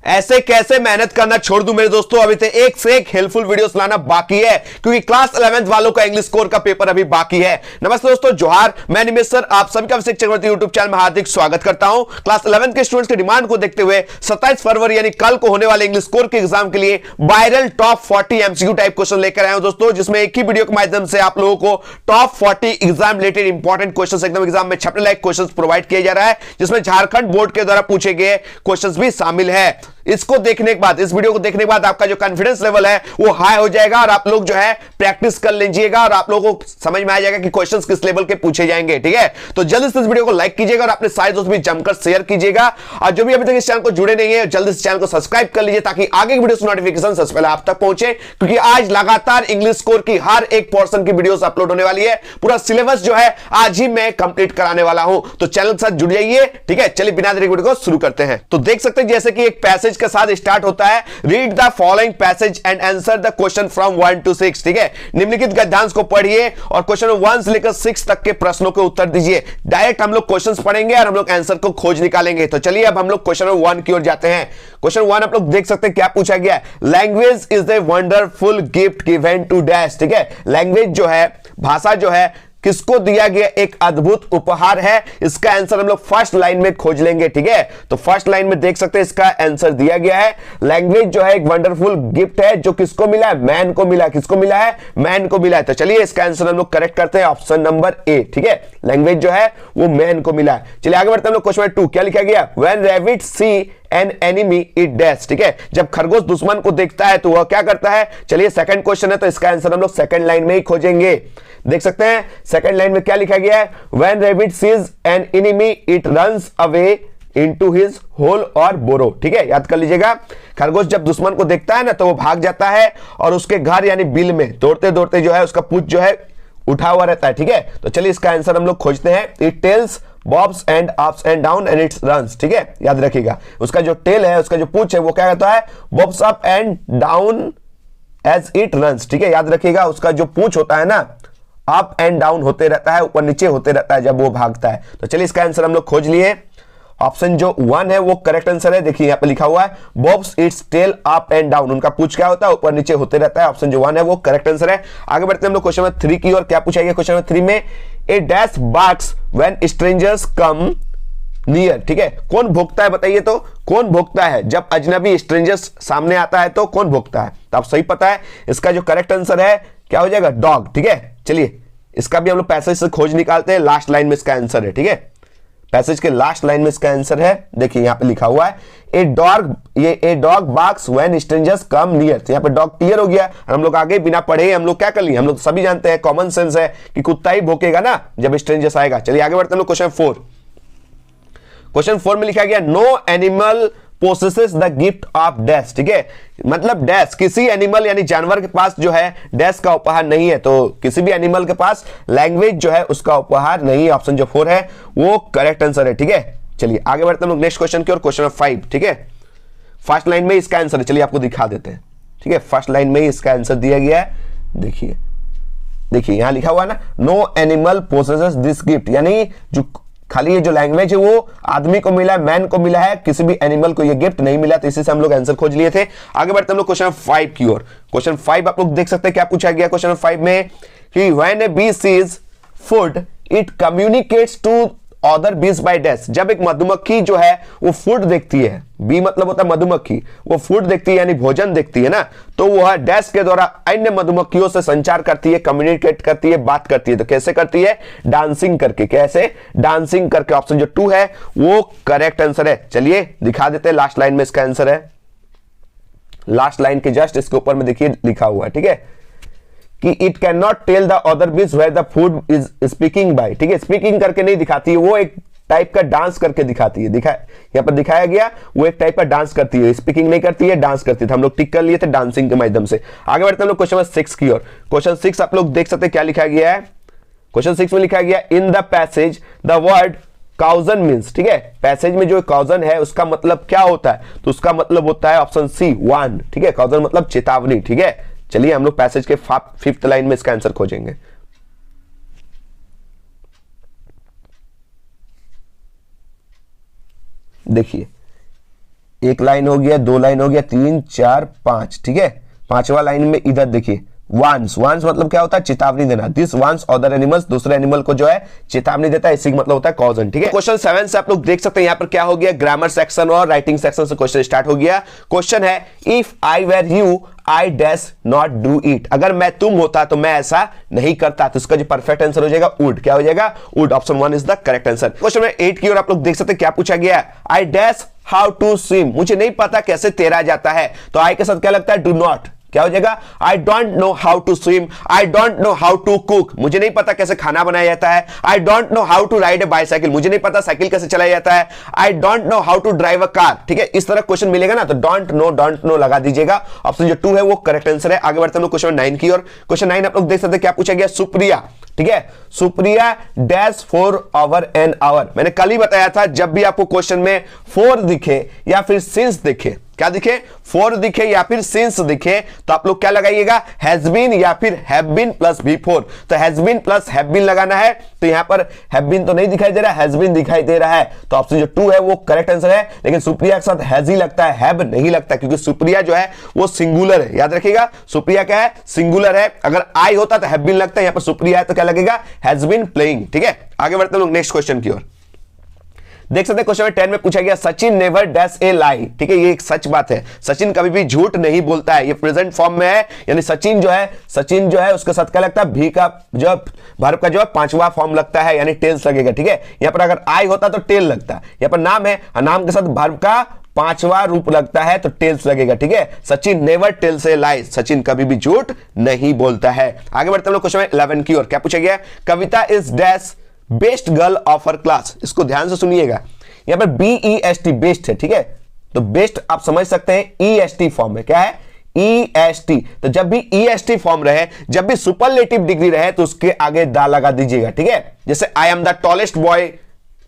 ऐसे कैसे मेहनत करना छोड़ दूं मेरे दोस्तों। अभी तो एक से एक हेल्पफुल वीडियोस लाना बाकी है, क्योंकि क्लास 11th वालों का इंग्लिश स्कोर का पेपर अभी बाकी है। नमस्ते दोस्तों, जोहार, मैं निमेश सर आप सभी का शिक्षक चक्रवर्ती यूट्यूब चैनल में हार्दिक स्वागत करता हूं। क्लास 11th के स्टूडेंट्स की डिमांड को देखते हुए 27 फरवरी यानी कल को होने वाले इंग्लिश स्कोर के एग्जाम के लिए viral top 40 MCQ type question लेकर आया हूं दोस्तों, जिसमें एक ही वीडियो के माध्यम से आप लोगों को top 40 exam related important question एकदम एग्जाम में छपने लायक क्वेश्चन प्रोवाइड किया जा रहा है, जिसमें झारखंड बोर्ड के द्वारा पूछे गए क्वेश्चन भी शामिल है। इसको देखने के बाद, इस वीडियो को देखने के बाद आपका जो कॉन्फिडेंस लेवल है वो हाई हो जाएगा और आप लोग जो है प्रैक्टिस कर लीजिएगा और आप लोगों को समझ में आ जाएगा कि क्वेश्चंस किस लेवल के पूछे जाएंगे। ठीक है, तो जल्दी से इस वीडियो को लाइक कीजिएगा और अपने सारे दोस्त भी जमकर शेयर कीजिएगा। और जो भी अभी तक इस चैनल को जुड़े नहीं है जल्दी से चैनल को सब्सक्राइब कर लीजिए, ताकि आगे की वीडियो नोटिफिकेशन सबसे पहले आप तक पहुंचे, क्योंकि आज लगातार इंग्लिश स्कोर की हर एक पोर्शन की वीडियोस अपलोड होने वाली है। पूरा सिलेबस जो है आज ही मैं कंप्लीट कराने वाला हूं, तो चैनल के साथ जुड़ जाइए। ठीक है, चलिए बिना देरी वीडियो को शुरू करते हैं। तो देख सकते हैं जैसे कि एक पैसेज के साथ स्टार्ट होता है, read the following passage and answer the question from 1 to 6। ठीक है, निम्नलिखित गद्यांश को पढ़िए और क्वेश्चन 1 से लेकर 6 तक के प्रश्नों के उत्तर दीजिए। डायरेक्ट हम लोग क्वेश्चंस पढ़ेंगे और हम लोग आंसर को खोज निकालेंगे। तो चलिए अब हम लोग क्वेश्चन 1 की ओर जाते हैं। क्वेश्चन 1 आप लोग देख सकते हैं क्या पूछा गया है। Language is the wonderful gift given to dash. ठीक है, लैंग्वेज जो है, भाषा जो है, किसको दिया गया एक अद्भुत उपहार है। इसका आंसर हम लोग फर्स्ट लाइन में खोज लेंगे। ठीक है, तो फर्स्ट लाइन में देख सकते हैं इसका आंसर दिया गया है। लैंग्वेज जो है एक वंडरफुल गिफ्ट है जो किसको मिला है, मैन को मिला है। किसको मिला है, मैन को मिला है। तो चलिए इसका आंसर हम लोग करेक्ट करते हैं, ऑप्शन नंबर ए। ठीक है, लैंग्वेज जो है वो मैन को मिला है। चलिए आगे बढ़ते हैं हम लोग। क्वेश्चन 2 क्या लिखा गया, when rabbit see an enemy it dash. ठीक है, जब खरगोश दुश्मन को देखता है तो वह क्या करता है। चलिए सेकंड क्वेश्चन है तो इसका आंसर हम लोग सेकंड लाइन में ही खोजेंगे। देख सकते हैं सेकंड लाइन में क्या लिखा गया है, when rabbit sees an enemy it runs away into his hole और बोरो। ठीक है, याद कर लीजिएगा, खरगोश जब दुश्मन को देखता है ना तो वो भाग जाता है और उसके घर यानी बिल में दौड़ते दौड़ते जो है उसका पूंछ जो है उठा हुआ रहता है। ठीक है, तो चलिए इसका आंसर हम लोग खोजते हैं। It tells bobs and ups and down and it's runs. ठीक है, याद रखिएगा उसका जो टेल है, उसका जो पूंछ है वो क्या कहता है, bobs up and down as it runs. ठीक है, याद रखिएगा उसका जो पूंछ होता है ना अप एंड डाउन होते रहता है, ऊपर नीचे होते रहता है जब वो भागता है। तो चलिए इसका आंसर हम लोग खोज लिए। ऑप्शन जो 1 है वो करेक्ट आंसर है। देखिए यहाँ पे लिखा हुआ है bobs its tail up and down, उनका पूंछ क्या होता है, ऊपर नीचे होते रहता है। ऑप्शन जो 1 है वो करेक्ट आंसर है। आगे बढ़ते हैं हम लोग क्वेश्चन नंबर 3 की ओर। क्या पूछा गया क्वेश्चन नंबर 3 में, a dash barks when strangers come near. ठीक है, कौन भोगता है बताइए, तो कौन भोगता है जब अजनबी स्ट्रेंजर्स सामने आता है तो कौन भोगता है। तो आप सही पता है, इसका जो करेक्ट आंसर है क्या हो जाएगा, डॉग। ठीक है, चलिए इसका भी हम लोग पैसेज से खोज निकालते हैं। लास्ट लाइन में इसका आंसर है। ठीक है, पैसेज के लास्ट लाइन में इसका आंसर है। देखिए यहाँ पे लिखा हुआ है a dog barks when strangers come near. तो यहाँ पे डॉग क्लियर हो गया। हम लोग आगे बिना पढ़े हम लोग क्या कर लिए, हम लोग सभी जानते हैं, कॉमन सेंस है कि कुत्ता ही भौंकेगा ना जब स्ट्रेंजर्स आएगा। चलिए आगे बढ़ते हैं हम लोग क्वेश्चन 4। क्वेश्चन 4 में लिखा गया, no animal possesses the gift of dash. ठीक है, मतलब डैश किसी एनिमल यानी जानवर के पास जो है डैश का उपहार नहीं है, तो किसी भी एनिमल के पास लैंग्वेज जो है उसका उपहार नहीं है। ऑप्शन जो 4 है वो करेक्ट आंसर है। ठीक है, चलिए आगे बढ़ते हैं हम लोग नेक्स्ट क्वेश्चन की ओर। क्वेश्चन 5। ठीक है, फर्स्ट लाइन में इसका आंसर है, चलिए आपको दिखा देते हैं। ठीक है, फर्स्ट लाइन में ही इसका आंसर दिया गया है। देखिए देखिए यहां लिखा हुआ है ना, no animal possesses this gift, यानी जो खाली ये जो लैंग्वेज है वो आदमी को मिला है, मैन को मिला है, किसी भी एनिमल को ये गिफ्ट नहीं मिला। तो इसी से हम लोग आंसर खोज लिए थे। आगे बढ़ते हम लोग क्वेश्चन 5 की ओर। क्वेश्चन 5 आप लोग देख सकते हैं क्या पूछा गया क्वेश्चन 5 में, कि when a bee sees food it communicates to other bees by dash. जब एक मधुमक्खी जो है वो फूड देखती है, बी मतलब होता है मधुमक्खी, वो फूड देखती है यानी भोजन देखती है ना, तो वह डैश के द्वारा अन्य मधुमक्खियों से संचार करती है, कम्युनिकेट करती है, बात करती है। तो कैसे करती है, डांसिंग करके। कैसे, डांसिंग करके। ऑप्शन जो 2 है वो करेक्ट आंसर है। चलिए दिखा देते हैं, लास्ट लाइन में इसका आंसर है। लास्ट लाइन के जस्ट इसके ऊपर में देखिए लिखा हुआ है। ठीक है, कि it can not tell the other bees where the food is speaking by. ठीक है, स्पीकिंग करके नहीं दिखाती है, वो एक टाइप का डांस करके दिखाती है। यहाँ पर दिखाया गया वो एक टाइप का डांस करती है, स्पीकिंग नहीं करती है, डांस करती है। हम लोग टिक कर लिए थे डांसिंग के माध्यम से। आगे बढ़ते हैं हम लोग क्वेश्चन 6 की ओर। क्वेश्चन 6 आप लोग देख सकते हैं क्या लिखा गया है। क्वेश्चन 6 में लिखा गया, in the passage the word cousin means. ठीक है, पैसेज में जो काउजन है उसका मतलब क्या होता है, तो उसका मतलब होता है ऑप्शन सी, वार्न। ठीक है, काउजन मतलब चेतावनी। ठीक है, चलिए हम लोग पैसेज के 5th लाइन में इसका आंसर खोजेंगे। देखिए एक लाइन हो गया, दो लाइन हो गया, 3 4 5, ठीक है। पांचवा लाइन में इधर देखिए वांस, वांस मतलब क्या होता है, चेतावनी देना। दिस वांस अदर एनिमल्स, दूसरे एनिमल को जो है चेतावनी देता है, इसी का मतलब होता है कॉजन, ठीक है। क्वेश्चन 7 से आप लोग देख सकते हैं यहाँ पर क्या हो गया, ग्रामर सेक्शन और राइटिंग सेक्शन से क्वेश्चन स्टार्ट हो गया। क्वेश्चन है if I were you I dash not do it, अगर मैं तुम होता तो मैं ऐसा नहीं करता। तो इसका जो परफेक्ट आंसर हो जाएगा वुड, क्या हो जाएगा would, option 1 is the correct answer. Question में 8 की ओर आप लोग देख सकते हैं क्या पूछा गया है, I dash how to swim, मुझे नहीं पता कैसे तैरा जाता है। तो आई के साथ क्या लगता है, डू नॉट, क्या हो जाएगा, I don't know how to swim, I don't know how to cook, मुझे नहीं पता कैसे खाना बनाया जाता है। I don't know how to ride a bicycle, मुझे नहीं पता साइकिल कैसे चलाया जाता है। I don't know how to drive a car, ठीक है। इस तरह क्वेश्चन मिलेगा ना तो डोंट नो लगा दीजिएगा। ऑप्शन जो 2 है वो करेक्ट आंसर है। आगे बढ़ते हैं लोग क्वेश्चन 9 की ओर। क्वेश्चन 9 आप लोग देख सकते हैं क्या पूछा गया, सुप्रिया, ठीक है, Supriya dash for hour an hour. मैंने कल ही बताया था जब भी आपको क्वेश्चन में फॉर दिखे या फिर सिंस दिखे, क्या दिखे, फॉर दिखे या फिर सिंस दिखे, तो आप लोग क्या लगाइएगा, हैज बीन या फिर हैव बीन प्लस बिफोर। तो has been plus have been लगाना है, तो यहां पर हैव बीन तो नहीं दिखाई दे रहा है, हैज बीन दिखाई दे रहा है। तो ऑप्शन जो 2 है वो करेक्ट आंसर है। लेकिन सुप्रिया के साथ हैज ही लगता है, हैव नहीं लगता, क्योंकि सुप्रिया जो है वो सिंगुलर है, याद रखिएगा सुप्रिया क्या है, सिंगुलर है। अगर आई होता तो हैव बीन लगता है, यहां पर सुप्रिया है तो क्या लगेगा, हैज बीन प्लेइंग, ठीक है। आगे बढ़ते हैं लोग नेक्स्ट क्वेश्चन की ओर। देख सकते हैं क्वेश्चन में 10 में पूछा गया, सचिन नेवर डैश ए लाई, ठीक है, ये एक सच बात है, सचिन कभी भी झूठ नहीं बोलता है। ये प्रेजेंट फॉर्म में है, यानी सचिन जो है उसके साथ क्या लगता है, भी का जो वर्ब का जो है 5वां फॉर्म लगता है, यानी टेल्स लगेगा, ठीक है। यहां पर अगर आई होता तो टेल लगता है, यहां पर नाम है, नाम के साथ वर्ब का 5वां रूप लगता है तो टेल्स लगेगा, ठीक है। सचिन नेवर टेल्स ए लाई, सचिन कभी भी झूठ नहीं बोलता है। आगे बढ़ते हैं लोग क्वेश्चन 11 की ओर। क्या पूछा गया, Kavita is dash best girl of her class. इसको ध्यान से सुनिएगा, यहां पर BEST बेस्ट है, ठीक है। तो बेस्ट आप समझ सकते हैं EST फॉर्म में, क्या है EST। तो जब भी EST फॉर्म रहे, जब भी सुपरलेटिव डिग्री रहे तो उसके आगे दा लगा दीजिएगा, ठीक है। जैसे I am the tallest boy,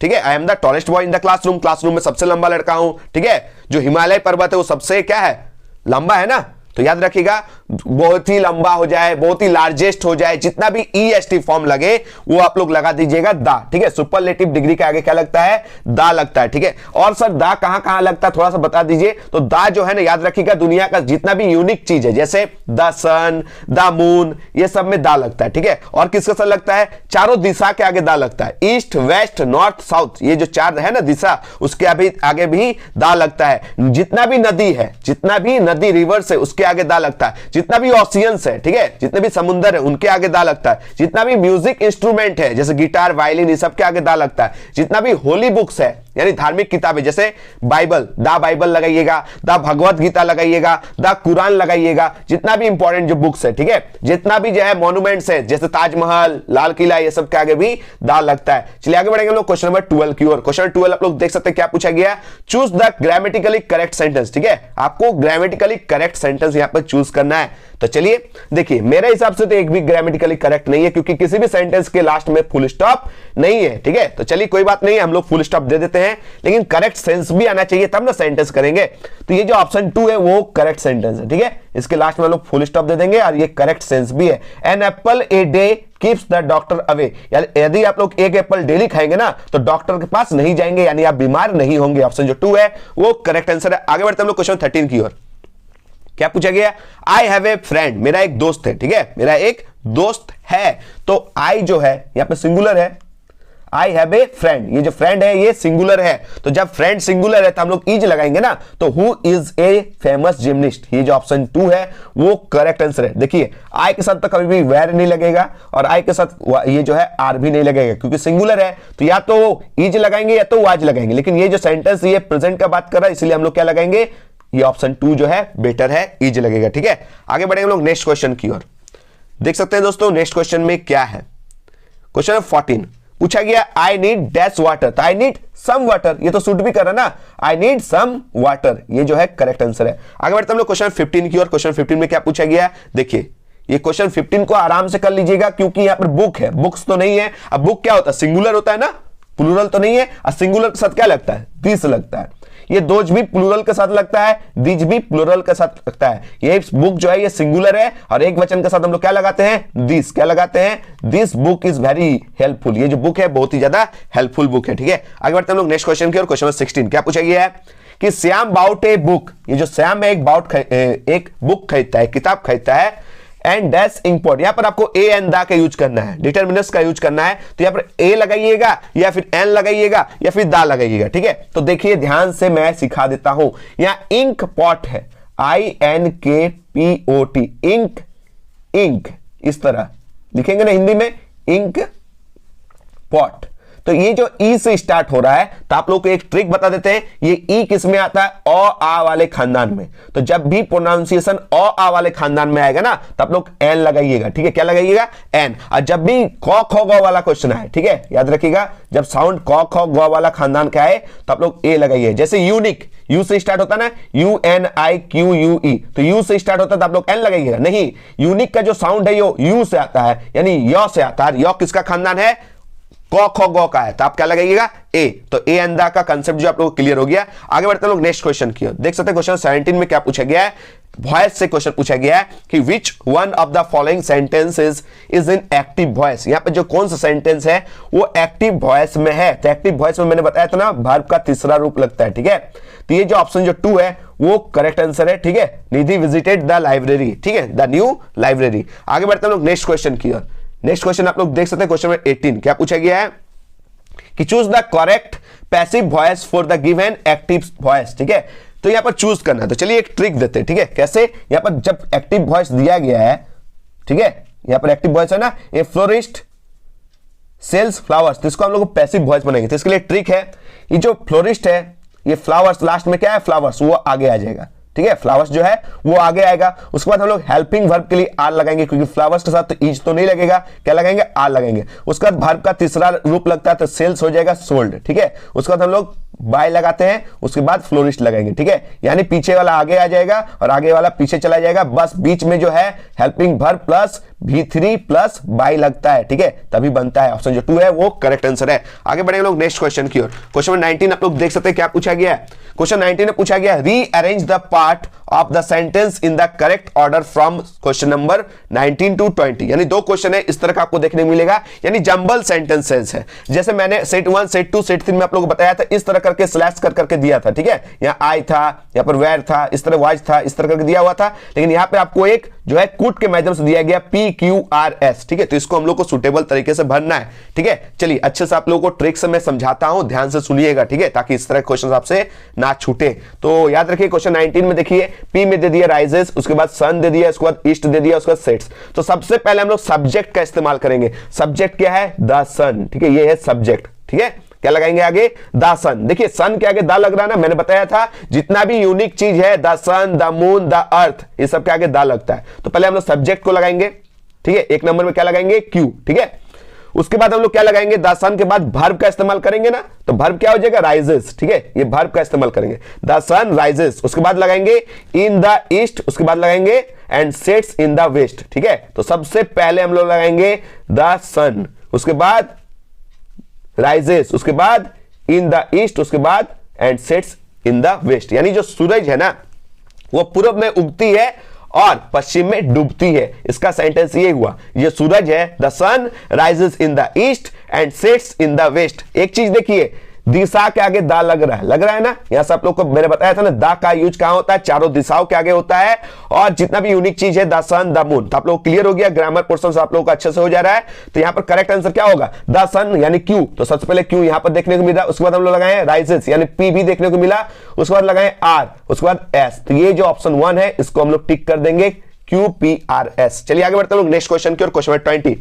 ठीक है, I am the tallest boy in the classroom, classroom में सबसे लंबा लड़का हूं, ठीक है। जो हिमालय पर्वत है वो सबसे क्या है, लंबा है ना, तो याद रखिएगा बहुत ही लंबा हो जाए, बहुत ही लार्जेस्ट हो जाए, जितना भी EST फॉर्म लगे वो आप लोग लगा दीजिएगा दा, ठीक है। सुपरलेटिव डिग्री के आगे क्या लगता है, दा लगता है, ठीक है। और सर दा कहां कहां लगता है थोड़ा सा बता दीजिए। तो दा जो है ना, याद रखिएगा दुनिया का जितना भी यूनिक चीज है, जैसे द सन, द मून, ये सब में दा लगता है, ठीक है। और किसके साथ लगता है, चारों दिशा के आगे दा लगता है, ईस्ट वेस्ट नॉर्थ साउथ, ये जो 4 है ना दिशा, उसके आगे भी दा लगता है। जितना भी नदी है, जितना भी नदी रिवर्स है उसके आगे दा लगता है, जितना भी ओशियंस है, ठीक है, जितने भी समुद्र है उनके आगे दा लगता है, जितना भी म्यूजिक इंस्ट्रूमेंट है जैसे गिटार वायलिन, ये सब के आगे दा लगता है, जितना भी होली बुक्स है यानी धार्मिक किताबें जैसे बाइबल, दा बाइबल लगाइएगा, दा भगवत गीता लगाइएगा, दा कुरान लगाइएगा, जितना भी इंपॉर्टेंट जो बुक्स है, ठीक है, जितना भी जो है मॉन्यूमेंट्स है जैसे ताजमहल, लाल किला, ये सब के आगे भी दा लगता है। चलिए आगे बढ़ेंगे लोग क्वेश्चन नंबर 12 की ओर। क्वेश्चन 12 आप लोग देख सकते हैं क्या पूछा गया, choose the grammatically correct sentence, ठीक है। आपको ग्रामेटिकली करेक्ट सेंटेंस यहां पर चूज करना है। तो चलिए देखिए, मेरे हिसाब से तो एक भी ग्रामेटिकली करेक्ट नहीं है, क्योंकि किसी भी सेंटेंस के लास्ट में फुल स्टॉप नहीं है, ठीक है। तो चलिए कोई बात नहीं, हम लोग फुल स्टॉप दे देते हैं, लेकिन करेक्ट सेंस भी आना चाहिए तब ना सेंटेंस करेंगे। तो ये जो ऑप्शन 2 है वो करेक्ट सेंटेंस है, ठीक है। इसके लास्ट में हम लोग फुल स्टॉप दे देंगे और ये करेक्ट सेंस भी है। An apple a day keeps the doctor away, यानी यदि आप लोग एक एप्पल डेली खाएंगे ना तो डॉक्टर के पास नहीं जाएंगे, यानी आप बीमार नहीं होंगे। ऑप्शन जो 2 है वो करेक्ट आंसर है। आगे बढ़ते हम लोग क्वेश्चन 13 की ओर। क्या पूछा गया, आई हैव ए फ्रेंड, मेरा एक दोस्त है, ठीक है, मेरा एक दोस्त है। तो आई जो है यहां पे सिंगुलर है, आई हैव ए फ्रेंड, ये जो फ्रेंड है ये सिंगुलर है। तो जब फ्रेंड सिंगुलर है तो हम लोग इज लगाएंगे ना, तो हु इज ए फेमस जिमनिस्ट, ये जो ऑप्शन 2 है वो करेक्ट आंसर है। देखिए आई के साथ तो कभी भी वेर नहीं लगेगा और आई के साथ ये जो है आर भी नहीं लगेगा, क्योंकि सिंगुलर है। तो या तो इज लगाएंगे या तो वाज लगाएंगे, लेकिन ये जो सेंटेंस ये प्रेजेंट का बात कर रहा है, इसलिए हम लोग क्या लगाएंगे, ये ऑप्शन 2 जो है बेटर है, इज लगेगा, ठीक है। आगे बढ़ेंगे लोग नेक्स्ट क्वेश्चन की ओर। देख सकते हैं दोस्तों नेक्स्ट क्वेश्चन में क्या है। क्वेश्चन 14 पूछा गया, आई नीड डैश वाटर, तो आई नीड सम वाटर, ये तो सूट भी कर रहा ना, आई नीड सम वाटर, ये जो है करेक्ट आंसर है। आगे बढ़ते हम लोग क्वेश्चन 15 की ओर। क्वेश्चन 15 में क्या पूछा गया, देखिए ये क्वेश्चन 15 को आराम से कर लीजिएगा, क्योंकि यहां पर बुक है, बुक्स तो नहीं है। अब बुक क्या होता है, सिंगुलर होता है ना, प्लूरल तो नहीं है। और सिंगुलर के साथ क्या लगता है, दिस लगता है। ये दोज भी प्लूरल के साथ लगता है, दिज भी प्लूरल के साथ लगता है। ये बुक जो है ये सिंगुलर है और एक वचन के साथ हम लोग क्या लगाते हैं, दिस, क्या लगाते हैं, this book is very helpful, ये जो बुक है बहुत ही ज्यादा हेल्पफुल बुक है, ठीक है। आगे बढ़ते हैं हम लोग नेक्स्ट क्वेश्चन की ओर। क्वेश्चन 16 क्या पूछा गया है, कि श्याम बाउट ए बुक, ये जो श्याम है एक बुक खरीदता है, किताब खरीदता है, एंड डैश इंपोर्ट, यहां पर आपको ए एंड दा का यूज करना है, डिटर्मिनर्स का यूज करना है, तो यहां पर ए लगाइएगा या फिर एन लगाइएगा या फिर दा लगाइएगा, ठीक है। तो देखिए ध्यान से मैं सिखा देता हूं, यहां इंक पॉट है, INKPOT, इंक, इंक इस तरह लिखेंगे ना हिंदी में, इंक पॉट। तो ये जो ई से स्टार्ट हो रहा है, तो आप लोग को एक ट्रिक बता देते हैं, ये ई किस में आता है, अ आ वाले खानदान में। तो जब भी प्रोनाउंसिएशन अ आ वाले खानदान में आएगा ना, तो आप लोग एन लगाइएगा, ठीक है। क्या लगाइएगा, एन। और जब भी क ख ग वाला क्वेश्चन आए, ठीक है, याद रखिएगा, जब साउंड क ख ग वाला खानदान का आए तो आप लोग ए लगाइए। जैसे यूनिक, यू से स्टार्ट होता है ना, UNIQUE, तो यू से स्टार्ट होता है तो आप लोग एन लगाइएगा। नहीं, यूनिक का जो साउंड है यू से आता है, यानी य से आता है। य किसका खानदान है, क ख ग का है, तो आप क्या लगाइएगा, ए। तो ए अंदा का कंसेप्ट जो आप लोगों को क्लियर हो गया। आगे बढ़ते हैं लोग नेक्स्ट क्वेश्चन की ओर। देख सकते हैं क्वेश्चन 17 में क्या पूछा गया है, वॉइस से क्वेश्चन पूछा गया है कि which one of the following sentences is in active voice. यहां पे जो कौन सा सेंटेंस है वो एक्टिव वॉइस में है। तो एक्टिव वॉइस में मैंने बताया था ना, वर्ब का तीसरा रूप लगता है, ठीक है। तो ये जो ऑप्शन जो 2 है वो करेक्ट आंसर है, ठीक है। निधि विजिटेड द लाइब्रेरी, ठीक है, द न्यू लाइब्रेरी। आगे बढ़ते हैं लोग नेक्स्ट क्वेश्चन की ओर। नेक्स्ट क्वेश्चन आप लोग देख सकते हैं, क्वेश्चन नंबर 18 क्या पूछा गया है कि choose the correct passive voice for the given active voice, ठीक है। तो यहां पर चूज करना है, तो चलिए एक ट्रिक देते हैं, ठीक है। कैसे, यहां पर जब एक्टिव वॉइस दिया गया है, ठीक है, यहां पर एक्टिव वॉइस है ना, ए फ्लोरिस्ट सेल्स फ्लावर्स, तो इसको हम लोग पैसिव वॉइस बनाएंगे। तो इसके लिए ट्रिक है, ये जो फ्लोरिस्ट है, ये फ्लावर्स लास्ट में क्या है, फ्लावर्स, वो आगे आ जाएगा, ठीक है। फ्लावर्स जो है वो आगे आएगा। उसके बाद हम लोग हेल्पिंग वर्ब के लिए आर लगाएंगे, क्योंकि फ्लावर्स के साथ तो इज तो नहीं लगेगा, क्या लगाएंगे, आर लगाएंगे। उसके बाद वर्ब का तीसरा रूप लगता है तो सेल्स हो जाएगा सोल्ड, ठीक है। उसके बाद हम लोग बाय लगाते हैं, उसके बाद फ्लोरिस्ट लगाएंगे, ठीक है। यानी पीछे वाला आगे आ जाएगा और आगे वाला पीछे चला जाएगा, बस बीच में जो है helping verb plus V3 plus by लगता है, ठीक है, तभी बनता है। ऑप्शन जो 2 है वो करेक्ट आंसर है। आगे बढ़ेंगे लोग नेक्स्ट क्वेश्चन की ओर। क्वेश्चन नंबर 19 आप लोग देख सकते हैं क्या पूछा गया है। क्वेश्चन 19 में पूछा गया rearrange the part of the sentence in the correct order from question number 19 to 20। यानी 2 क्वेश्चन है इस तरह का आपको देखने को मिलेगा, यानी जंबल सेंटेंसेस है। जैसे मैंने सेट 1 सेट 2 सेट 3 में आप लोगों को बताया था, इस तरह करके स्लैश कर करके दिया था, ठीक है। यहाँ आई था, यहाँ पर वेयर था, इस तरह वाज था, इस तरह करके दिया हुआ था। लेकिन यहाँ पे आपको एक जो है कूट के माध्यम से दिया गया PQRS, ठीक है। तो इसको हम लोग को सुटेबल तरीके से भरना है, ठीक है। चलिए अच्छे से आप लोगों को ट्रिक से मैं समझाता हूं, ध्यान से सुनिएगा, ठीक है, ताकि इस तरह क्वेश्चन आपसे ना छूटे। तो याद रखिए क्वेश्चन 19 में देखिए पी में दे दिया राइजेस, उसके बाद सन दे दिया, उसके बाद ईस्ट दे दिया, उसके बाद सेट्स। तो सबसे पहले हम लोग सब्जेक्ट का इस्तेमाल करेंगे। सब्जेक्ट क्या है, द सन, ठीक है, ये है सब्जेक्ट, ठीक है। क्या लगाएंगे आगे, द सन। देखिए सन के आगे द लग रहा है ना, मैंने बताया था जितना भी यूनिक चीज है, the sun, the moon, the earth, ये सब के आगे द लगता है। तो पहले हम लोग सब्जेक्ट को लगाएंगे, ठीक है। 1 नंबर में क्या लगाएंगे, क्यू, ठीक है। उसके बाद हम लोग क्या लगाएंगे, द सन के बाद वर्ब का इस्तेमाल करेंगे ना, तो वर्ब क्या हो जाएगा, राइजेस, ठीक है। ये वर्ब का इस्तेमाल करेंगे, द सन राइजेस। उसके बाद लगाएंगे इन द ईस्ट, उसके बाद लगाएंगे and sets in the west, ठीक है। तो सबसे पहले हम लोग लगाएंगे द सन, उसके बाद राइजेस, उसके बाद इन द ईस्ट, उसके बाद and sets in the west. यानी जो सूरज है ना वो पूर्व में उगती है और पश्चिम में डूबती है। इसका सेंटेंस ये हुआ, ये सूरज है, the sun rises in the east and sets in the west. एक चीज देखिए, दिशा के आगे दा लग रहा है ना। यहां से आप लोग को मैंने बताया था ना, दा का यूज कहां होता है, चारों दिशाओं के आगे होता है। और जितना भी यूनिक चीज है, द सन, द मून, तो आप लोग क्लियर हो गया, ग्रामर पोर्शन से आप लोगों को अच्छे से हो जा रहा है। तो यहां पर करेक्ट आंसर क्या होगा, द सन यानी क्यू। तो सबसे पहले क्यू यहां पर देखने को मिला, उसके बाद हम लोग लगाए राइजेस यानी पी भी देखने को मिला, उसके बाद लगाए आर, उसके बाद एस। तो ये जो ऑप्शन 1 है इसको हम लोग टिक कर देंगे, QPRS। चलिए आगे बढ़ते हैं लोग नेक्स्ट क्वेश्चन की ओर। क्वेश्चन 20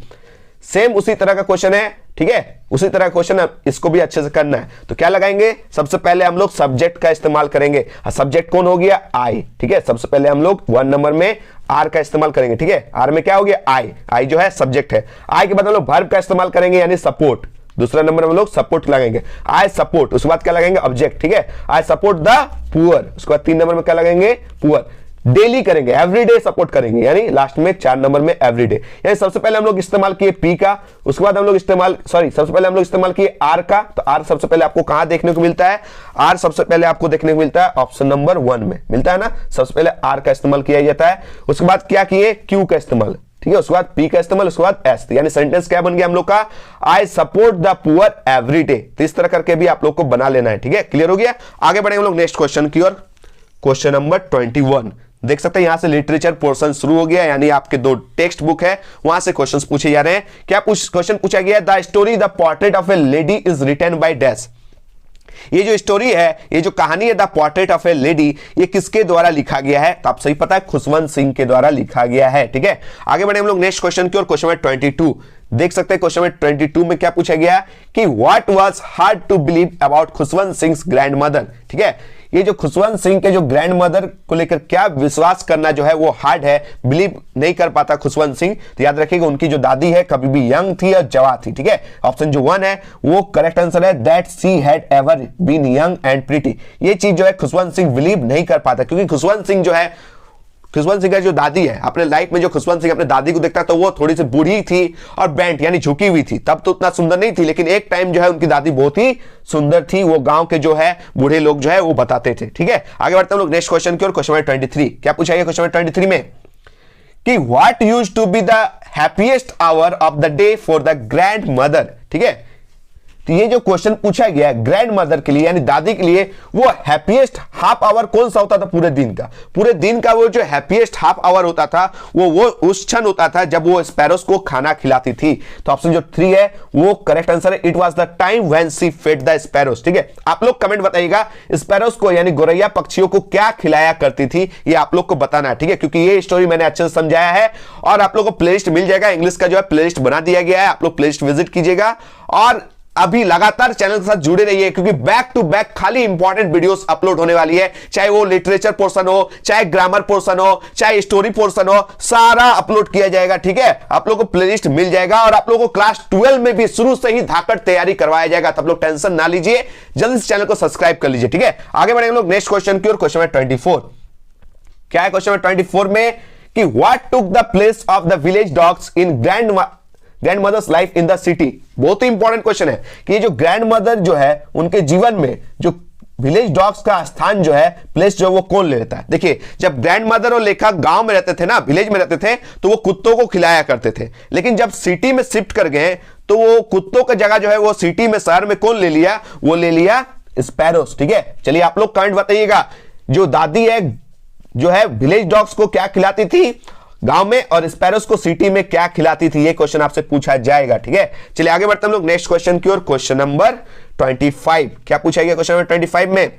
सेम उसी तरह का क्वेश्चन है, ठीक है, उसी तरह का क्वेश्चन है, इसको भी अच्छे से करना है। तो क्या लगाएंगे, सबसे पहले हम लोग सब्जेक्ट का इस्तेमाल करेंगे। सब्जेक्ट कौन हो गया, आई, ठीक है। सबसे पहले हम लोग 1 नंबर में आर का इस्तेमाल करेंगे, ठीक है। आर में क्या हो गया, आई, आई जो है सब्जेक्ट है। आई के बाद हम लोग वर्ब का इस्तेमाल करेंगे यानी सपोर्ट। दूसरा नंबर में लोग सपोर्ट लगाएंगे, आई सपोर्ट। उसके बाद क्या लगाएंगे, ऑब्जेक्ट, ठीक है, आई सपोर्ट द पुअर। उसके बाद 3 नंबर में क्या लगाएंगे, पुअर। डेली करेंगे, एवरीडे सपोर्ट करेंगे, यानी लास्ट में 4 नंबर में एवरीडे। यानी सबसे पहले हम लोग इस्तेमाल किए पी का, उसके बाद हम लोग सबसे पहले हम लोग इस्तेमाल किए आर का। तो आर सबसे पहले आपको कहां देखने को मिलता है, आर सबसे पहले आपको देखने को मिलता है ऑप्शन नंबर 1 में मिलता है ना। सबसे पहले आर का इस्तेमाल किया जाता है। उसके बाद क्या किए, क्यू का इस्तेमाल, ठीक है, उसके बाद पी का इस्तेमाल, उसके बाद एस, यानी सेंटेंस क्या बन गया हम लोग का, I support the poor every day. तो इस तरह करके भी आप लोग को बना लेना है, ठीक है, क्लियर हो गया। आगे बढ़े हम लोग नेक्स्ट क्वेश्चन की ओर। क्वेश्चन नंबर 21 देख सकते हैं, यहां से लिटरेचर पोर्शन शुरू हो गया, यानी आपके दो टेक्स्ट बुक है वहां से क्वेश्चंस पूछे जा रहे हैं। क्या क्वेश्चन पूछा गया, the story the portrait of a lady is written by dash. ये जो स्टोरी है, ये जो कहानी है the portrait of a lady, ये किसके द्वारा लिखा गया है, तो आप सही पता है खुशवंत सिंह के द्वारा लिखा गया है, ठीक है। आगे बढ़े हम लोग नेक्स्ट क्वेश्चन की ओर। क्वेश्चन नंबर 22 देख सकते हैं, क्वेश्चन नंबर 22 में क्या पूछा गया कि what was hard to believe about Khushwant Singh grandmother, ठीक है। ये जो खुशवंत सिंह के जो ग्रैंड मदर को लेकर क्या विश्वास करना जो है वो हार्ड है, बिलीव नहीं कर पाता खुशवंत सिंह। तो याद रखिएगा उनकी जो दादी है कभी भी यंग थी और जवान थी, ठीक है। ऑप्शन जो 1 है वो करेक्ट आंसर है, that she had ever been young and pretty. ये चीज जो है खुशवंत सिंह बिलीव नहीं कर पाता, क्योंकि खुशवंत सिंह जो है, खुशवंत सिंह का जो दादी है, अपने लाइफ में जो खुशवंत सिंह अपने दादी को देखता है तो वो थोड़ी सी बूढ़ी थी और बेंट यानी झुकी हुई थी, तब तो उतना सुंदर नहीं थी, लेकिन एक टाइम जो है उनकी दादी बहुत ही सुंदर थी, वो गांव के जो है बूढ़े लोग जो है वो बताते थे, ठीक है। आगे बढ़ते हैं लोग नेक्स्ट क्वेश्चन की ओर। क्वेश्चन नंबर 23 क्या पूछा गया क्वेश्चन नंबर 23 में कि what used to be the happiest hour of the day for the grandmother, ठीक है। तो ये जो क्वेश्चन पूछा गया है ग्रैंड मदर के लिए यानी दादी के लिए, वो हैप्पीएस्ट हाफ आवर कौन सा होता था पूरे दिन का, पूरे दिन का वो जो हैप्पीएस्ट हाफ आवर होता था वो उस क्षण होता था जब वो स्पैरोस को खाना खिलाती थी। तो ऑप्शन जो 3 है वो करेक्ट आंसर है, it was the time when she fed the sparrows, ठीक है। आप लोग कमेंट बताइएगा स्पैरोस को यानी गोरैया पक्षियों को क्या खिलाया करती थी, ये आप लोग को बताना है, ठीक है, क्योंकि ये स्टोरी मैंने अच्छे से समझाया है और आप लोग को प्लेलिस्ट मिल जाएगा, इंग्लिश का जो है प्लेलिस्ट बना दिया गया है, आप लोग प्लेलिस्ट विजिट कीजिएगा और अभी लगातार चैनल के साथ जुड़े रहिए, क्योंकि बैक टू बैक खाली इंपॉर्टेंट वीडियोस अपलोड होने वाली है, चाहे वो लिटरेचर पोर्शन हो, चाहे ग्रामर पोर्शन हो, चाहे स्टोरी पोर्शन हो, सारा अपलोड किया जाएगा, ठीक है। आप लोगों को प्लेलिस्ट मिल जाएगा और आप लोगों को क्लास 12 में भी शुरू से ही धाकड़ तैयारी करवाया जाएगा, तो आप लोग टेंशन ना लीजिए, जल्दी से चैनल को सब्सक्राइब कर लीजिए, ठीक है। आगे बढ़ेंगे लोग नेक्स्ट क्वेश्चन की ओर। क्वेश्चन नंबर 24 क्या है क्वेश्चन नंबर 24 में कि what took the place of the village dogs in grandmother's life in the city. बहुत ही इंपॉर्टेंट क्वेश्चन है कि ये जो ग्रैंड मदर जो है उनके जीवन में जो विलेज डॉग्स का स्थान जो है, प्लेस जो वो कौन ले लेता है। देखिए जब ग्रैंड मदर और लेखक गांव में रहते थे ना, विलेज में रहते थे, तो वो कुत्तों को खिलाया करते थे, लेकिन जब सिटी में शिफ्ट कर गए तो वो कुत्तों की जगह जो है वो सिटी में शहर में कौन ले लिया, वो ले लिया स्पैरोस, ठीक है। चलिए आप लोग कमेंट बताइएगा जो दादी है जो है विलेज डॉग्स को क्या खिलाती थी गांव में और स्पैरोस को सिटी में क्या खिलाती थी, ये क्वेश्चन आपसे पूछा जाएगा, ठीक है। चलिए आगे बढ़ते हैं हम लोग नेक्स्ट क्वेश्चन की ओर। क्वेश्चन नंबर 25 क्या पूछा गया क्वेश्चन नंबर 25 में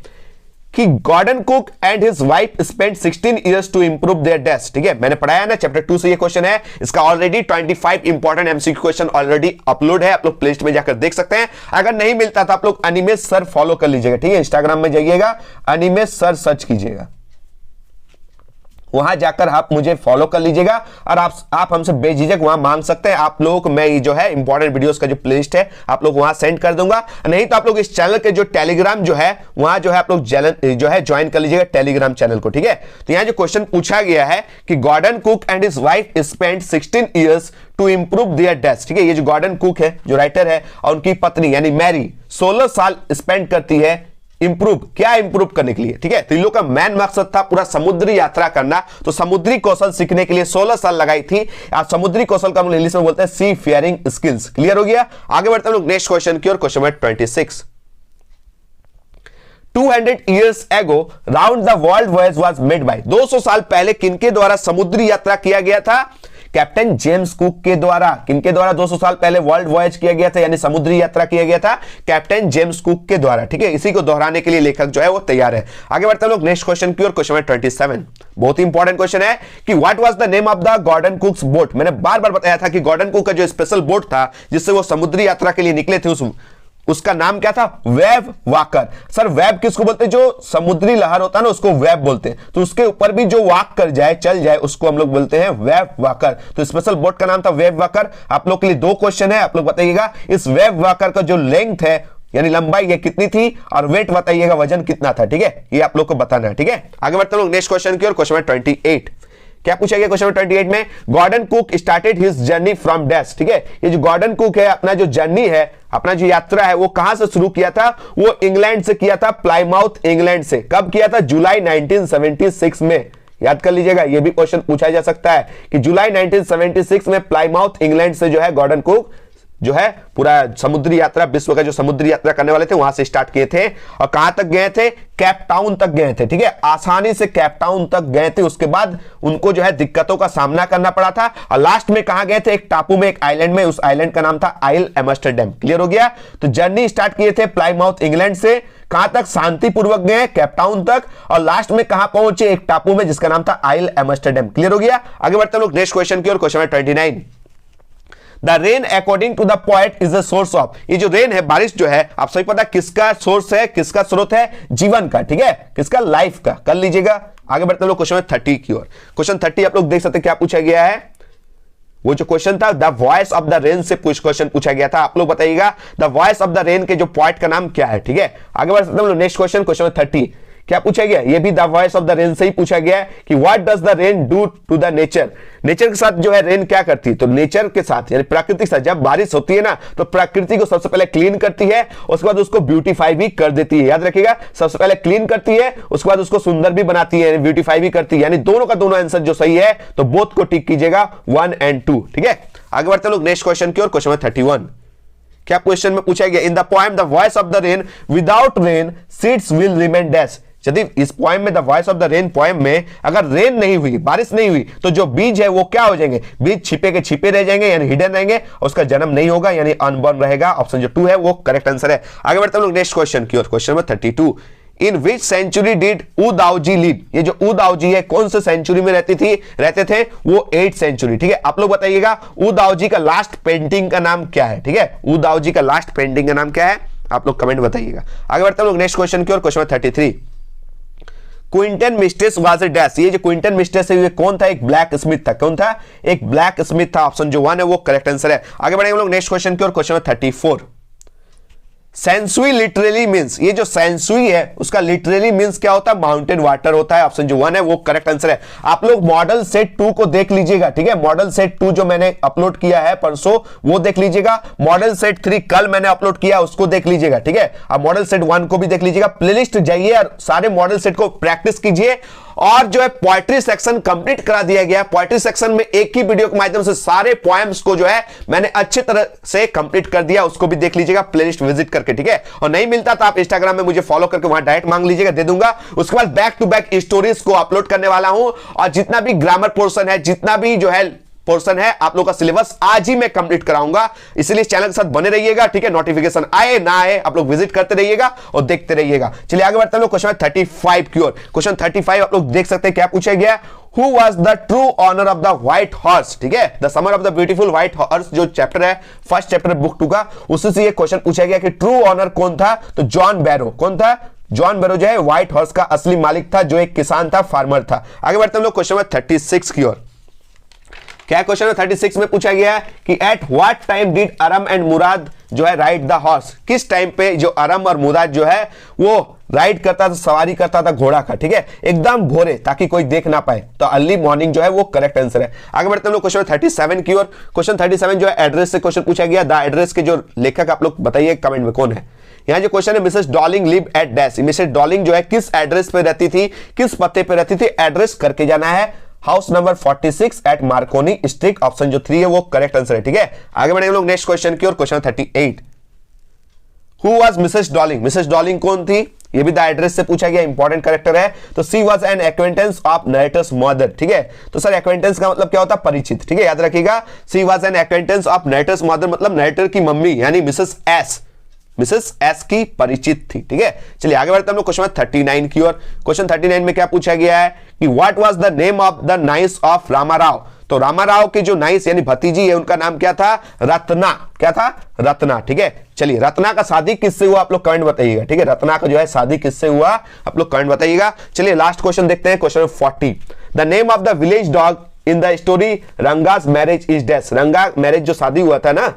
कि Gordon Cook and his wife spent 16 years to improve their desk, ठीक है। मैंने पढ़ाया ना चैप्टर 2 से ये क्वेश्चन है, इसका already 25 important MCQ question already upload है, आप लोग प्लेलिस्ट में जाकर देख सकते हैं। अगर नहीं मिलता तो आप लोग अनिमेश सर फॉलो कर लीजिएगा, ठीक है। इंस्टाग्राम में जाइएगा, अनिमेश सर सर्च कीजिएगा, वहां जाकर आप मुझे फॉलो कर लीजिएगा और आप हमसे बेझिझक वहां मांग सकते हैं। आप लोगों को मैं ये जो है इंपॉर्टेंट वीडियोस का जो प्लेलिस्ट है आप लोग वहां सेंड कर दूंगा, नहीं तो आप लोग इस चैनल के जो टेलीग्राम जो है वहां जो है आप लोग जो है ज्वाइन कर लीजिएगा टेलीग्राम चैनल को, ठीक है। तो यहां जो क्वेश्चन पूछा गया है कि Gordon Cook and his wife spent 16 years to improve their desk, ठीक है। ये जो गॉर्डन कुक है जो राइटर है और उनकी पत्नी यानी मैरी 16 साल स्पेंड करती है इंप्रूव, क्या इंप्रूव करने के लिए, ठीक है। तो इन लोग का मेन मकसद था पूरा समुद्री यात्रा करना, तो समुद्री कौशल सीखने के लिए 16 साल लगाई थी। समुद्री कौशल का हम इंग्लिश में बोलते हैं सी फेयरिंग स्किल्स। क्लियर हो गया। आगे बढ़ते हैं लोग नेक्स्ट क्वेश्चन की ओर। Question number 26 200 years ago round the world voyage was made by, 200 साल पहले किनके द्वारा समुद्री यात्रा किया गया था, कैप्टन जेम्स कुक के द्वारा। किनके द्वारा 200 साल पहले वर्ल्ड वॉयज किया गया था यानी समुद्री यात्रा किया गया था, कैप्टन जेम्स कुक के द्वारा, ठीक है। इसी को दोहराने के लिए लेखक जो है वो तैयार है। आगे बढ़ते हैं लोग नेक्स्ट क्वेश्चन की ओर। क्वेश्चन नंबर 27 बहुत ही इंपॉर्टेंट क्वेश्चन है कि what was the name of the Gordon Cook's boat. मैंने बार बार बताया था कि गॉर्डन कुक का जो स्पेशल बोट था जिससे वो समुद्री यात्रा के लिए निकले थे उसका नाम क्या था, वेव वाकर। सर वेव किसको बोलते हैं, जो समुद्री लहर होता है ना उसको वेव बोलते हैं, तो उसके ऊपर भी जो वाक कर जाए चल जाए उसको हम लोग बोलते हैं वेव वाकर। तो स्पेशल बोट का नाम था वेव वाकर। आप लोग के लिए 2 क्वेश्चन है, आप लोग बताइएगा इस वेव वाकर का जो लेंथ है यानी लंबाई ये कितनी थी और वेट बताइएगा वजन कितना था, ठीक है। ये आप लोग को बताना है, ठीक है। आगे बढ़ते हैं लोग नेक्स्ट क्वेश्चन की ओर। क्वेश्चन नंबर 28 क्या पूछा गया क्वेश्चन नंबर 28 में, Gordon Cook started his journey from dash, ठीक है। ये जो गॉर्डन कुक है अपना जो जर्नी है, अपना जो यात्रा है वो कहां से शुरू किया था, वो इंग्लैंड से किया था, प्लाईमाउथ इंग्लैंड से। कब किया था, जुलाई 1976 में याद कर लीजिएगा, ये भी क्वेश्चन पूछा जा सकता है कि जुलाई 1976 में प्लाईमाउथ इंग्लैंड से जो है गॉर्डन कुक जो है पूरा समुद्री यात्रा, विश्व का जो समुद्री यात्रा करने वाले थे वहां से स्टार्ट किए थे और कहां तक गए थे, केप टाउन तक गए थे। ठीक है, आसानी से केप टाउन तक गए थे। उसके बाद उनको जो है दिक्कतों का सामना करना पड़ा था और लास्ट में कहां गए थे, एक टापू में, एक आइलैंड में, उस आइलैंड का नाम था आइल एम्स्टर्डम। क्लियर हो गया। तो जर्नी स्टार्ट किए थे प्लाईमाउथ इंग्लैंड से, कहां तक, शांतिपूर्वक गए केप टाउन तक और लास्ट में कहां पहुंचे, एक टापू में जिसका नाम था आइल एम्स्टर्डम। क्लियर हो गया। आगे बढ़ते हैं लोग नेक्स्ट क्वेश्चन की ओर। Question number 29, the rain according to the poet is the source of. ये जो रेन है, बारिश जो है, आप सभी पता किसका सोर्स है, किसका स्रोत है, जीवन का। ठीक है, किसका, लाइफ का। कर लीजिएगा। आगे बढ़ते हैं लोग क्वेश्चन 30 की ओर। क्वेश्चन 30 आप लोग देख सकते हैं क्या पूछा गया है। वो जो क्वेश्चन था the voice of the rain से कुछ क्वेश्चन पूछा गया था। आप लोग बताइएगा the voice of the rain के जो पोएट का नाम क्या है। ठीक है, आगे बढ़ सकते हैं लोग नेक्स्ट क्वेश्चन। क्वेश्चन 30 क्या पूछा गया, ये भी the voice of the rain से ही पूछा गया है कि what does the rain do to the nature. Nature के साथ जो है रेन क्या करती है, तो नेचर के साथ यानी प्रकृति के साथ जब बारिश होती है ना तो प्रकृति को सबसे पहले क्लीन करती है, उसके बाद उसको ब्यूटीफाई भी कर देती है। याद रखिएगा, सबसे पहले क्लीन करती है, उसके बाद उसको सुंदर भी बनाती है, ब्यूटीफाई भी करती है। यानी दोनों का दोनों आंसर जो सही है, तो बोथ को टिक कीजिएगा 1 और 2। ठीक है, आगे बढ़ते लोग नेक्स्ट क्वेश्चन की ओर। क्वेश्चन में 31 क्या क्वेश्चन में पूछा गया, in the poem the voice of the rain without rain seeds will remain dash. यदि इस पोएम में the voice of the rain poem में अगर रेन नहीं हुई, बारिश नहीं हुई, तो जो बीज है वो क्या हो जाएंगे, बीज छिपे के छिपे रह जाएंगे यानी हिडन रहेंगे, उसका जन्म नहीं होगा यानी अनबॉर्न रहेगा। ऑप्शन जो 2 है वो करेक्ट आंसर है। आगे बढ़ते हैं लोग नेक्स्ट क्वेश्चन की ओर। Question number 32, in which century did ऊ दाऊजी लिव। ये जो ऊ दाऊजी है कौन से सेंचुरी में रहते थे, वो 8th सेंचुरी। ठीक है, आप लोग बताइएगा ऊ दाऊजी का लास्ट पेंटिंग का नाम क्या है। ठीक है, ऊ दाऊजी का लास्ट पेंटिंग का नाम क्या है, आप लोग कमेंट बताइएगा। आगे बढ़ते हैं लोग नेक्स्ट क्वेश्चन की ओर। Question number 33, Quinton mistress was a dash. ये जो क्विंटन मिस्ट्रेस है ये कौन था, एक ब्लैक स्मिथ था। कौन था, एक ब्लैक स्मिथ था। ऑप्शन जो 1 है वो करेक्ट आंसर है। आगे बढ़ेंगे लोग नेक्स्ट क्वेश्चन की ओर। Question number 34, Sensui literally means. ये जो सेंसुई है उसका लिटरली मींस क्या होता है, माउंटेन वाटर होता है। ऑप्शन जो 1 है वो करेक्ट आंसर है। आप लोग मॉडल सेट 2 को देख लीजिएगा। ठीक है, मॉडल सेट 2 जो मैंने अपलोड किया है परसों वो देख लीजिएगा। मॉडल सेट 3 कल मैंने अपलोड किया उसको देख लीजिएगा। ठीक है, अब मॉडल सेट 1 को भी देख लीजिएगा। प्लेलिस्ट जाइए और सारे मॉडल सेट को प्रैक्टिस कीजिए और जो है पोएट्री सेक्शन कंप्लीट करा दिया गया। पोएट्री सेक्शन में एक ही वीडियो के माध्यम से सारे पोएम्स को जो है मैंने अच्छे तरह से कंप्लीट कर दिया, उसको भी देख लीजिएगा प्लेलिस्ट विजिट करके। ठीक है, और नहीं मिलता तो आप इंस्टाग्राम में मुझे फॉलो करके वहां डायरेक्ट मांग लीजिएगा, दे दूंगा। उसके बाद बैक टू बैक स्टोरीज को अपलोड करने वाला हूं और जितना भी ग्रामर पोर्शन है, जितना भी जो है पोर्शन है, आप लोग का सिलेबस आज ही मैं कंप्लीट कराऊंगा। इसलिए चैनल के साथ बने रहिएगा। ठीक है, नोटिफिकेशन आए ना आए आप लोग विजिट करते रहिएगा और देखते रहिएगा। चलिए आगे बढ़ते हैं लोग क्वेश्चन 35 की ओर। क्वेश्चन 35 आप लोग देख सकते हैं क्या पूछा गया, Who was the true owner of the white horse। ठीक है, the summer of the beautiful white horse जो चैप्टर है, फर्स्ट चैप्टर बुक 2 का, उसी से ये क्वेश्चन पूछा गया कि ट्रू ऑनर कौन था, तो जॉन बैरो। कौन था, जॉन बैरो जो है व्हाइट हॉर्स का असली मालिक था, जो एक किसान था, फार्मर था। आगे बढ़ते हैं लोग क्वेश्चन 36 की ओर। क्या क्वेश्चन 36 में पूछा गया कि at what time did Aram and Mourad जो है राइड द हॉर्स। किस टाइम पे जो अरम और मुराद जो है वो राइड करता था, सवारी करता था घोड़ा का। ठीक है, एकदम भोरे ताकि कोई देख ना पाए, तो अर्ली मॉर्निंग जो है वो करेक्ट आंसर है। आगे बढ़ते हैं लोग क्वेश्चन 37 की ओर। क्वेश्चन 37 जो है एड्रेस से क्वेश्चन पूछा गया। द एड्रेस के जो लेखक आप लोग बताइए कमेंट में कौन है। यहाँ जो क्वेश्चन है, Mrs Dorling live at dash. Mrs Dorling जो है किस एड्रेस पे रहती थी, किस पते पे रहती थी, एड्रेस करके जाना है। House number 46 at Marconi street. Option जो 3 है वो करेक्ट आंसर है। ठीक है, आगे बढ़ेंगे लोग नेक्स्ट क्वेश्चन की ओर। Question 38, who was Mrs Darling. Mrs Darling कौन थी, ये भी द एड्रेस से पूछा गया, इंपॉर्टेंट कैरेक्टर है। तो she was an acquaintance of narrator's mother. ठीक है, तो सर एक्वेंटेंस का मतलब क्या होता है, परिचित। ठीक है, याद रखिएगा, she was an acquaintance of narrator's mother मतलब नरेटर की मम्मी यानी मिसेस एस की परिचित थी। ठीक है, चलिए आगे बढ़ते हैं हम लोग क्वेश्चन 39 की ओर। क्वेश्चन 39 में क्या पूछा गया है कि what was the name of the niece of Ramarao. तो रामाराव की जो नाइस यानी भतीजी है उनका नाम क्या था, रत्ना। क्या था, रत्ना। ठीक है, चलिए रत्ना का शादी किससे हुआ आप लोग कमेंट बताइएगा। ठीक है, रत्ना का जो है शादी किससे हुआ आप लोग कमेंट बताइएगा। चलिए लास्ट क्वेश्चन देखते हैं, question 40, the name of the village dog in the story Ranga's marriage is dash. रंगा मैरिज जो शादी हुआ था ना,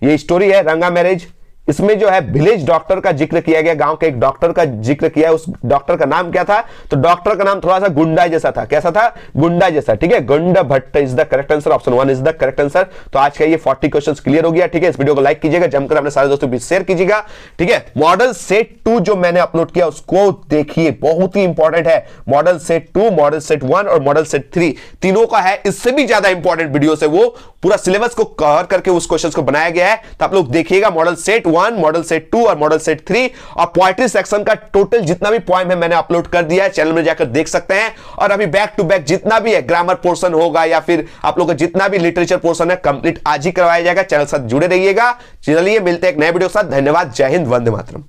ये स्टोरी है रंगा मैरिज, इसमें जो है विलेज डॉक्टर का जिक्र किया गया, गांव के एक डॉक्टर का जिक्र किया है। उस डॉक्टर का नाम क्या था? तो डॉक्टर का नाम थोड़ा सा गुंडा जैसा था। कैसा था? गुंडा जैसा। ठीक है, गुंडा Bhatt is the correct answer, option 1 is the correct answer. तो आज का ये 40 क्वेश्चंस क्लियर हो गया। ठीक है, इस वीडियो को लाइक कीजिएगा, जमकर अपने सारे दोस्तों के बीच शेयर कीजिएगा। ठीक है, मॉडल सेट 2 जो मैंने अपलोड किया उसको देखिए, बहुत ही इंपॉर्टेंट है। मॉडल सेट 2, मॉडल सेट 1 और मॉडल सेट 3 तीनों का है। इससे भी ज्यादा इंपॉर्टेंट वीडियो है, वो पूरा सिलेबस को कवर करके उस क्वेश्चंस को बनाया गया है। तो आप लोग देखिएगा मॉडल सेट 1, मॉडल सेट 2 और मॉडल सेट 3। और पोएट्री सेक्शन का टोटल जितना भी पॉइंट है मैंने अपलोड कर दिया है, चैनल में जाकर देख सकते हैं। और अभी बैक टू बैक जितना भी है, ग्रामर पोर्शन होगा या फिर आप लोगों का जितना भी लिटरेचर पोर्शन है, कंप्लीट आज ही करवाया जाएगा। चैनल के साथ जुड़े रहिएगा। चलिए मिलते हैं एक नए वीडियो के साथ। धन्यवाद, जय हिंद, वंदे मातरम।